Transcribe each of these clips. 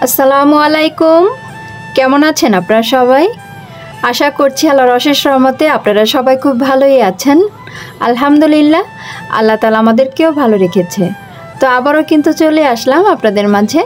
আসসালামু আলাইকুম। কেমন আছেন আপনারা সবাই? আশা করছি আল্লাহর অশেষ রহমতে আপনারা সবাই খুব ভালোই আছেন। আলহামদুলিল্লাহ, আল্লাহ তাআলা আমাদেরকেও ভালো রেখেছে। তো আবারও কিন্তু চলে আসলাম আপনাদের মাঝে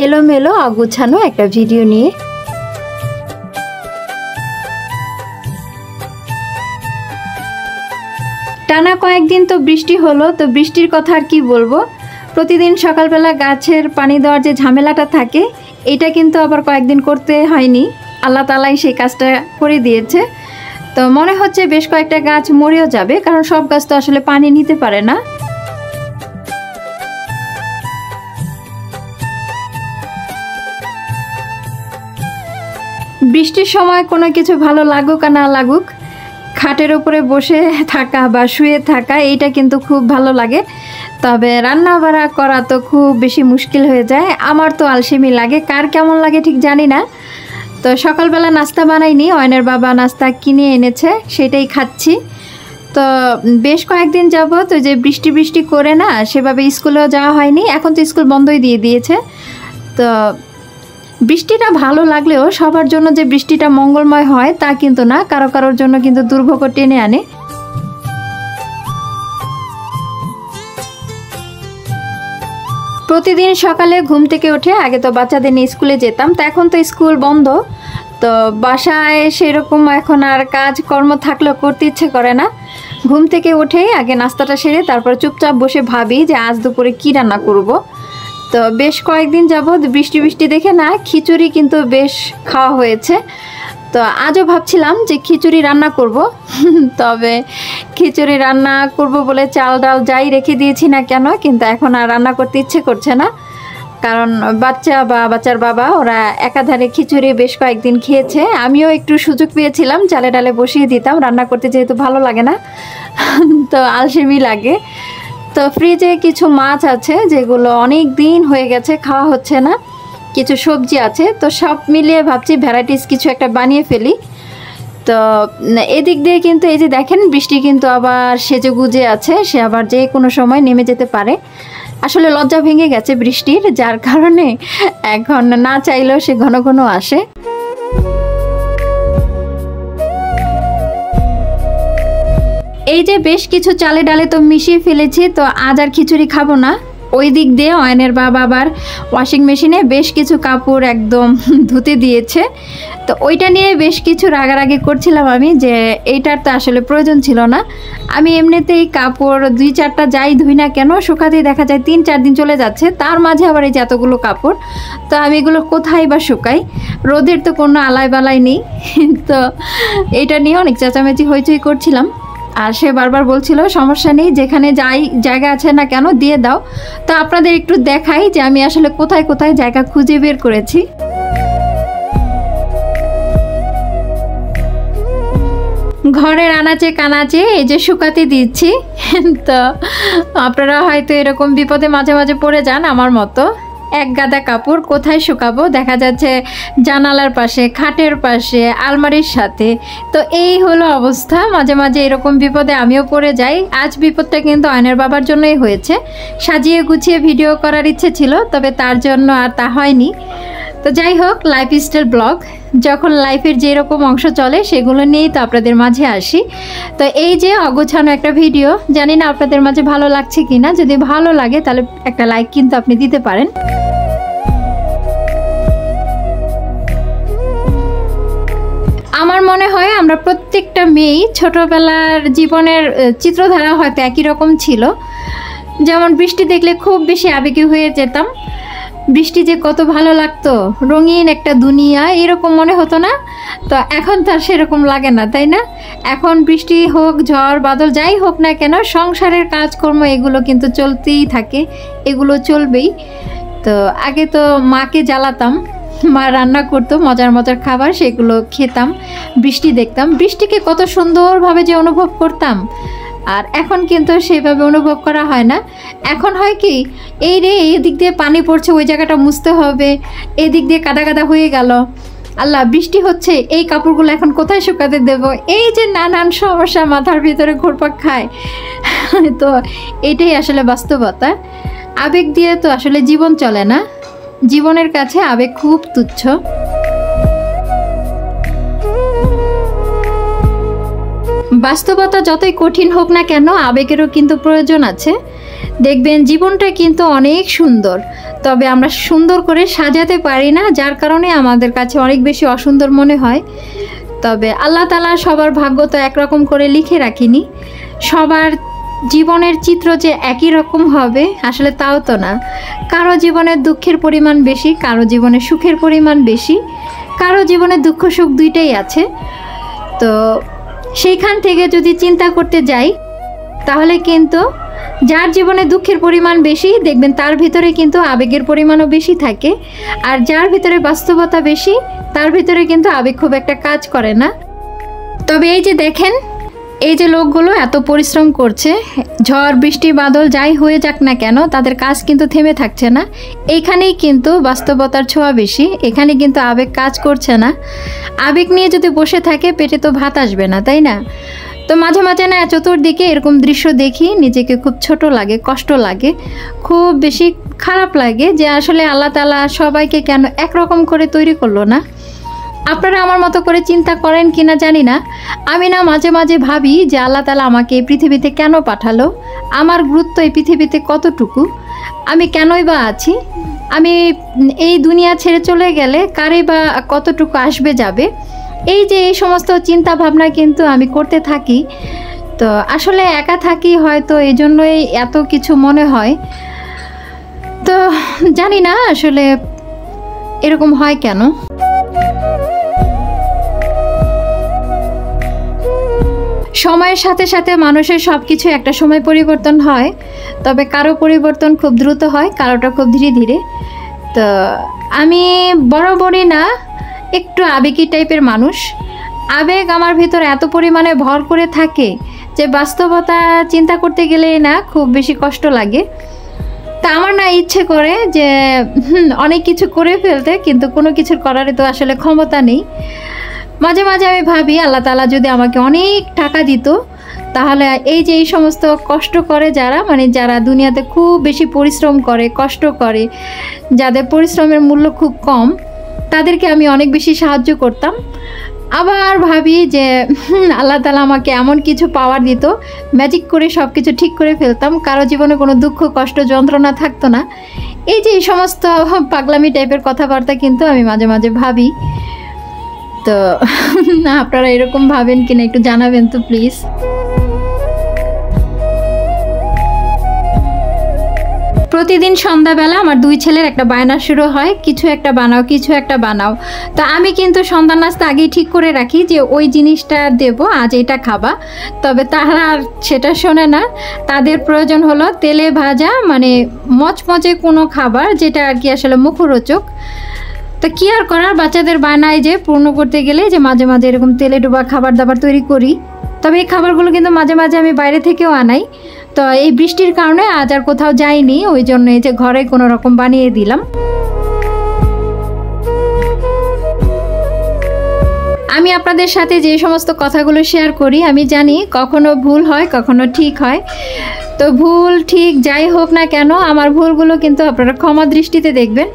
এলোমেলো অগুছানো একটা ভিডিও নিয়ে। টানা কয়েকদিন তো বৃষ্টি হলো, তো বৃষ্টির কথা আর কি বলবো। প্রতিদিন সকালবেলা গাছের পানি দেওয়ার যে ঝামেলাটা থাকে, এটা কিন্তু আবার কয়েকদিন করতে হয়নি। আল্লাহ তাআলাই সেই কাজটা করে দিয়েছে। তো মনে হচ্ছে বেশ কয়েকটা গাছ মরেও যাবে, কারণ সব গাছ তো আসলে পানি নিতে পারে না। বৃষ্টির সময় কোনো কিছু ভালো লাগুক আর না লাগুক, খাটের উপরে বসে থাকা বা শুয়ে থাকা এইটা কিন্তু খুব ভালো লাগে। তবে রান্না বাড়া করা তো খুব বেশি মুশকিল হয়ে যায়। আমার তো আলসেমি লাগে, কার কেমন লাগে ঠিক জানি না। তো সকালবেলা নাস্তা বানাইনি, অয়নের বাবা নাস্তা কিনে এনেছে, সেটাই খাচ্ছি। তো বেশ কয়েকদিন যাবত ওই যে বৃষ্টি বৃষ্টি করে না, সেভাবে স্কুলেও যাওয়া হয়নি। এখন তো স্কুল বন্ধই দিয়ে দিয়েছে। তো বৃষ্টিটা ভালো লাগলেও সবার জন্য যে বৃষ্টিটা মঙ্গলময় হয় তা কিন্তু না, কারো কারোর জন্য কিন্তু দুর্ভোগ টেনে আনে। প্রতিদিন সকালে ঘুম থেকে উঠে আগে তো বাচ্চাদের নিয়ে স্কুলে যেতাম, তো এখন তো স্কুল বন্ধ। তো বাসায় সেরকম এখন আর কাজকর্ম থাকলেও করতে ইচ্ছে করে না। ঘুম থেকে উঠেই আগে নাস্তাটা সেরে তারপর চুপচাপ বসে ভাবি যে আজ দুপুরে কী রান্না করব। তো বেশ কয়েকদিন যাবৎ বৃষ্টি বৃষ্টি দেখে না খিচুড়ি কিন্তু বেশ খাওয়া হয়েছে। তো আজও ভাবছিলাম যে খিচুড়ি রান্না করব, তবে খিচুড়ি রান্না করব বলে চাল ডাল যাই রেখে দিয়েছি না কেন, কিন্তু এখন আর রান্না করতে ইচ্ছে করছে না। কারণ বাচ্চা বা বাচ্চার বাবা ওরা একাধারে খিচুড়ি বেশ কয়েকদিন খেয়েছে। আমিও একটু সুযোগ পেয়েছিলাম, চালে ডালে বসিয়ে দিতাম, রান্না করতে যেহেতু ভালো লাগে না, তো আলসেমি লাগে। তো ফ্রিজে কিছু মাছ আছে যেগুলো অনেক দিন হয়ে গেছে খাওয়া হচ্ছে না, কিছু সবজি আছে, তো সব মিলিয়ে ভাবছি ভ্যারাইটিস কিছু একটা বানিয়ে ফেলি। তো এদিক দিয়ে কিন্তু এই যে দেখেন বৃষ্টি কিন্তু আবার সেজে গুজে আছে, সে আবার যে কোনো সময় নেমে যেতে পারে। আসলে লজ্জা ভেঙে গেছে বৃষ্টির, যার কারণে এখন না চাইলেও সে ঘন ঘন আসে। এই যে বেশ কিছু চালে ডালে তো মিশিয়ে ফেলেছি, তো আজ আর খিচুড়ি খাবো না। ওই দিক দিয়ে অয়নের বাবা আবার ওয়াশিং মেশিনে বেশ কিছু কাপড় একদম ধুতে দিয়েছে। তো ওইটা নিয়ে বেশ কিছু রাগারাগি করছিলাম আমি যে এইটার তো আসলে প্রয়োজন ছিল না। আমি এমনিতেই কাপড় 2-4টা যাই ধুই না কেন, শুকাতেই দেখা যায় 3-4 দিন চলে যাচ্ছে, তার মাঝে আবার এই যে এতগুলো কাপড়, তো আমি এগুলো কোথায় বা শুকাই? রোদের তো কোনো আলাই বালাই নেই। তো এইটা নিয়ে অনেক চেঁচামেচি হইচই করছিলাম। আর সে বারবার বলছিল সমস্যা নেই, যেখানে যাই জায়গা আছে না কেন দিয়ে দাও। তো আপনাদের একটু দেখাই যে আমি আসলে কোথায় কোথায় জায়গা খুঁজে বের করেছি। ঘরের আনাচে কানাচে এই যে শুকাতে দিচ্ছি। তো আপনারা হয়তো এরকম বিপদে মাঝে মাঝে পড়ে যান আমার মতো। এক গাদা কাপড় কোথায় শুকাবো, দেখা যাচ্ছে জানালার পাশে, খাটের পাশে, আলমারির সাথে। তো এই হলো অবস্থা, মাঝে মাঝে এরকম বিপদে আমিও পড়ে যাই। আজ বিপদটা কিন্তু অয়নের বাবার জন্যই হয়েছে। সাজিয়ে গুছিয়ে ভিডিও করার ইচ্ছে ছিল, তবে তার জন্য আর তা হয়নি। তো যাই হোক, লাইফস্টাইল ব্লগ, যখন লাইফের যেরকম অংশ চলে সেগুলো নিয়েই তো আপনাদের মাঝে আসি। তো এই যে অগোছানো একটা ভিডিও, জানি না আপনাদের মাঝে ভালো লাগছে কি না। যদি ভালো লাগে তাহলে একটা লাইক কিন্তু আপনি দিতে পারেন। আমার মনে হয় আমরা প্রত্যেকটা মেয়েই ছোটোবেলার জীবনের চিত্রধারা হয়তো একই রকম ছিল। যেমন বৃষ্টি দেখলে খুব বেশি আবেগী হয়ে যেতাম, বৃষ্টি যে কত ভালো লাগতো, রঙিন একটা দুনিয়া এরকম মনে হতো না। তো এখন তো আর সেরকম লাগে না, তাই না? এখন বৃষ্টি হোক, ঝড় বাদল যাই হোক না কেন, সংসারের কাজকর্ম এগুলো কিন্তু চলতেই থাকে, এগুলো চলবেই। তো আগে তো মাকে জ্বালাতাম, মা রান্না করতো মজার মজার খাবার, সেগুলো খেতাম, বৃষ্টি দেখতাম, বৃষ্টিকে কত সুন্দরভাবে যে অনুভব করতাম। আর এখন কিন্তু সেভাবে অনুভব করা হয় না। এখন হয় কি, এই রে এই দিক দিয়ে পানি পড়ছে, ওই জায়গাটা মুছতে হবে, এদিক দিয়ে কাদা কাদা হয়ে গেল, আল্লাহ বৃষ্টি হচ্ছে, এই কাপড়গুলো এখন কোথায় শুকাতে দেব, এই যে নানান সমস্যা মাথার ভিতরে ঘুরপাক খায়। তো এটাই আসলে বাস্তবতা। আবেগ দিয়ে তো আসলে জীবন চলে না। জীবনের কাছে আবেগ খুব তুচ্ছ। বাস্তবতা যতই কঠিন হোক না কেন, আবেগেরও কিন্তু প্রয়োজন আছে। দেখবেন জীবনটা কিন্তু অনেক সুন্দর, তবে আমরা সুন্দর করে সাজাতে পারি না, যার কারণে আমাদের কাছে অনেক বেশি অসুন্দর মনে হয়। তবে আল্লাহ তাআলা সবার ভাগ্য তো একরকম করে লিখে রাখিনি। সবার জীবনের চিত্র যে একই রকম হবে আসলে তাও তো না। কারো জীবনে দুঃখের পরিমাণ বেশি, কারো জীবনে সুখের পরিমাণ বেশি, কারো জীবনে দুঃখ সুখ দুইটাই আছে। তো সেইখান থেকে যদি চিন্তা করতে যাই, তাহলে কিন্তু যার জীবনে দুঃখের পরিমাণ বেশি দেখবেন তার ভিতরে কিন্তু আবেগের পরিমাণও বেশি থাকে, আর যার ভিতরে বাস্তবতা বেশি তার ভিতরে কিন্তু আবেগ খুব একটা কাজ করে না। তবে এই যে দেখেন, এই যে লোকগুলো এত পরিশ্রম করছে, ঝড় বৃষ্টি বাদল যাই হয়ে যাক না কেন তাদের কাজ কিন্তু থেমে থাকছে না। এইখানেই কিন্তু বাস্তবতার ছোঁয়া বেশি, এখানে কিন্তু আবেগ কাজ করছে না। আবেগ নিয়ে যদি বসে থাকে পেটে তো ভাত আসবে না, তাই না? তো মাঝে মাঝে না চতুর্দিকে এরকম দৃশ্য দেখি, নিজেকে খুব ছোট লাগে, কষ্ট লাগে, খুব বেশি খারাপ লাগে যে আসলে আল্লাহ তাআলা সবাইকে কেন একরকম করে তৈরি করলো না। আপনারা আমার মতো করে চিন্তা করেন কিনা জানি না। আমি না মাঝে মাঝে ভাবি যে আল্লাহ তাআলা আমাকে এই পৃথিবীতে কেন পাঠালো, আমার গুরুত্ব এই পৃথিবীতে কতটুকু, আমি কেনই বা আছি, আমি এই দুনিয়া ছেড়ে চলে গেলে কারে বা কতটুকু আসবে যাবে। এই যে এই সমস্ত চিন্তা ভাবনা কিন্তু আমি করতে থাকি। তো আসলে একা থাকি হয়তো এই জন্যই এত কিছু মনে হয়। তো জানি না আসলে এরকম হয় কেন। সময়ের সাথে সাথে মানুষের সব কিছু একটা সময় পরিবর্তন হয়, তবে কারো পরিবর্তন খুব দ্রুত হয়, কারোটা খুব ধীরে ধীরে। তো আমি বরাবরই না একটু আবেগী টাইপের মানুষ। আবেগ আমার ভিতর এত পরিমাণে ভর করে থাকে যে বাস্তবতা চিন্তা করতে গেলেই না খুব বেশি কষ্ট লাগে। তা আমার না ইচ্ছে করে যে অনেক কিছু করে ফেলতে, কিন্তু কোনো কিছুর করার তো আসলে ক্ষমতা নেই। মাঝে মাঝে আমি ভাবি আল্লাহ তাআলা যদি আমাকে অনেক টাকা দিত, তাহলে এই যে এই সমস্ত কষ্ট করে যারা, মানে যারা দুনিয়াতে খুব বেশি পরিশ্রম করে, কষ্ট করে, যাদের পরিশ্রমের মূল্য খুব কম, তাদেরকে আমি অনেক বেশি সাহায্য করতাম। আবার ভাবি যে আল্লাহ তাআলা আমাকে এমন কিছু পাওয়ার দিত, ম্যাজিক করে সব কিছু ঠিক করে ফেলতাম, কারো জীবনে কোনো দুঃখ কষ্ট যন্ত্রণা থাকতো না। এই যে এই সমস্ত পাগলামি টাইপের কথাবার্তা কিন্তু আমি মাঝে মাঝে ভাবি। তো আপনারা এরকম ভাবেন কিনা একটু জানাবেন তো প্লিজ। প্রতিদিন সন্ধ্যাবেলা আমার দুই ছেলের একটা বায়না শুরু হয়, কিছু একটা বানাও, কিছু একটা বানাও। তো আমি কিন্তু সন্ধ্যা নাস্তা আগেই ঠিক করে রাখি যে ওই জিনিসটা দেব, আজ এটা খাবা। তবে তারা আর সেটা শোনে না, তাদের প্রয়োজন হলো তেলে ভাজা, মানে মচমচে কোনো খাবার যেটা আর কি আসলে মুখরোচক। তো কী আর করার, বাচ্চাদের বায়নায় যে পূর্ণ করতে গেলে যে মাঝে মাঝে এরকম তেলে ডোবা খাবার দাবার তৈরি করি। তবে এই খাবারগুলো কিন্তু মাঝে মাঝে আমি বাইরে থেকেও আনাই। তো এই বৃষ্টির কারণে আজ আর কোথাও যাইনি, ওই জন্য এই যে ঘরে কোনো রকম বানিয়ে দিলাম। আমি আপনাদের সাথে যে সমস্ত কথাগুলো শেয়ার করি, আমি জানি কখনো ভুল হয়, কখনো ঠিক হয়। তো ভুল ঠিক যাই হোক না কেন, আমার ভুলগুলো কিন্তু আপনারা ক্ষমা দৃষ্টিতে দেখবেন,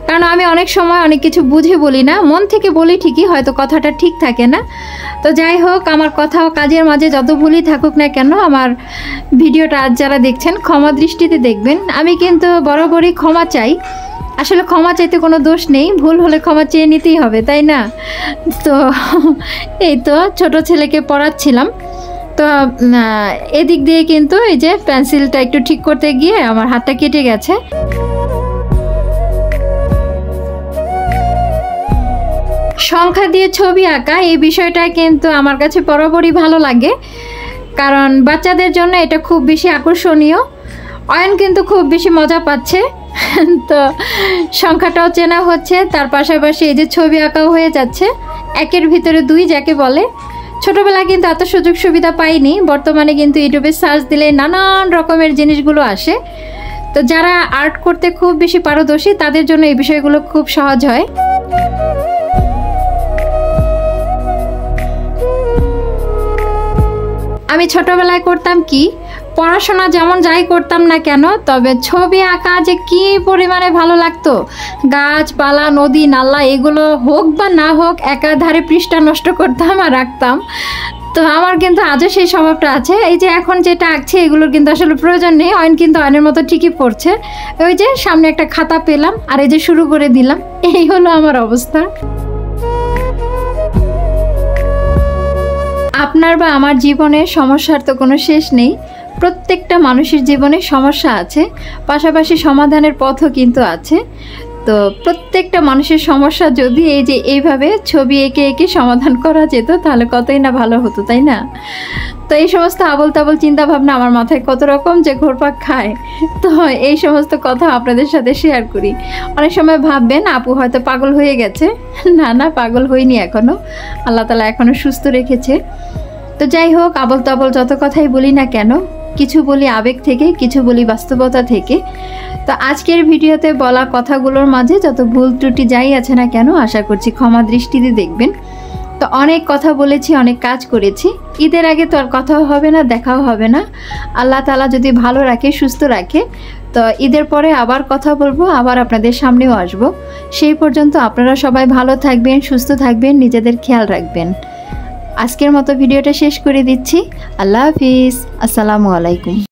কারণ আমি অনেক সময় অনেক কিছু বুঝে বলি না, মন থেকে বলি ঠিকই, হয়তো কথাটা ঠিক থাকে না। তো যাই হোক, আমার কথা ও কাজের মাঝে যত ভুলই থাকুক না কেন, আমার ভিডিওটা আজ যারা দেখছেন ক্ষমা দৃষ্টিতে দেখবেন। আমি কিন্তু বরাবরই ক্ষমা চাই, আসলে ক্ষমা চাইতে কোনো দোষ নেই, ভুল হলে ক্ষমা চেয়ে নিতেই হবে, তাই না? তো এই তো ছোট ছেলেকে পড়াচ্ছিলাম, তো এদিক দিয়ে কিন্তু এই যে পেন্সিলটা একটু ঠিক করতে গিয়ে আমার হাতটা কেটে গেছে। সংখ্যা দিয়ে ছবি আঁকা এই বিষয়টা কিন্তু আমার কাছে বরাবরই ভালো লাগে, কারণ বাচ্চাদের জন্য এটা খুব বেশি আকর্ষণীয়। অয়ন কিন্তু খুব বেশি মজা পাচ্ছে। তো সংখ্যাটাও চেনা হচ্ছে, তার পাশাপাশি এই যে ছবি আঁকাও হয়ে যাচ্ছে, একের ভিতরে দুই যাকে বলে। ছোটোবেলায় কিন্তু এত সুযোগ সুবিধা পাইনি, বর্তমানে কিন্তু ইউটিউবে সার্চ দিলে নানান রকমের জিনিসগুলো আসে। তো যারা আর্ট করতে খুব বেশি পারদর্শী তাদের জন্য এই বিষয়গুলো খুব সহজ হয়। আমি ছোটোবেলায় করতাম কি, পড়াশোনা যেমন যাই করতাম না কেন, তবে ছবি আঁকা যে কী পরিমাণে ভালো লাগতো। গাছপালা, নদী, নালা এগুলো হোক বা না হোক একাধারে পৃষ্ঠা নষ্ট করতাম আর রাখতাম। তো আমার কিন্তু আজও সেই স্বভাবটা আছে। এই যে এখন যেটা আঁকছে এগুলোর কিন্তু আসলে প্রয়োজন নেই, অয়ন কিন্তু অয়নের মতো ঠিকই পড়ছে। ওই যে সামনে একটা খাতা পেলাম আর এই যে শুরু করে দিলাম, এই হলো আমার অবস্থা। আপনার বা আমার জীবনে সমস্যার তো কোনো শেষ নেই। প্রত্যেকটা মানুষের জীবনে সমস্যা আছে, পাশাপাশি সমাধানের পথও কিন্তু আছে। তো প্রত্যেকটা মানুষের সমস্যা যদি এই যে এইভাবে ছবি এঁকে এঁকে সমাধান করা যেত তাহলে কতই না ভালো হতো, তাই না? তো এই সমস্ত আবল তাবল চিন্তা ভাবনা আমার মাথায় কত রকম যে ঘোরপাক খায়। তো এই সমস্ত কথা আপনাদের সাথে শেয়ার করি। অনেক সময় ভাববেন আপু হয়তো পাগল হয়ে গেছে। না না, পাগল হইনি এখনও, আল্লাহ তাআলা এখনও সুস্থ রেখেছে। তো যাই হোক, আবল তাবল যত কথাই বলি না কেন, কিছু বলি আবেগ থেকে, কিছু বলি বাস্তবতা থেকে। তো আজকের ভিডিওতে বলা কথাগুলোর মাঝে যত ভুল ত্রুটি যাই আছে না কেন, আশা করছি ক্ষমা দৃষ্টিতে দেখবেন। তো অনেক কথা বলেছি, অনেক কাজ করেছি। ঈদের আগে তো আর কথাও হবে না, দেখাও হবে না। আল্লাহ তাআলা যদি ভালো রাখে, সুস্থ রাখে, তো ঈদের পরে আবার কথা বলবো, আবার আপনাদের সামনেও আসব। সেই পর্যন্ত আপনারা সবাই ভালো থাকবেন, সুস্থ থাকবেন, নিজেদের খেয়াল রাখবেন। আজকের মতো ভিডিওটা শেষ করে দিচ্ছি। আল্লাহ হাফিজ, আসসালামু আলাইকুম।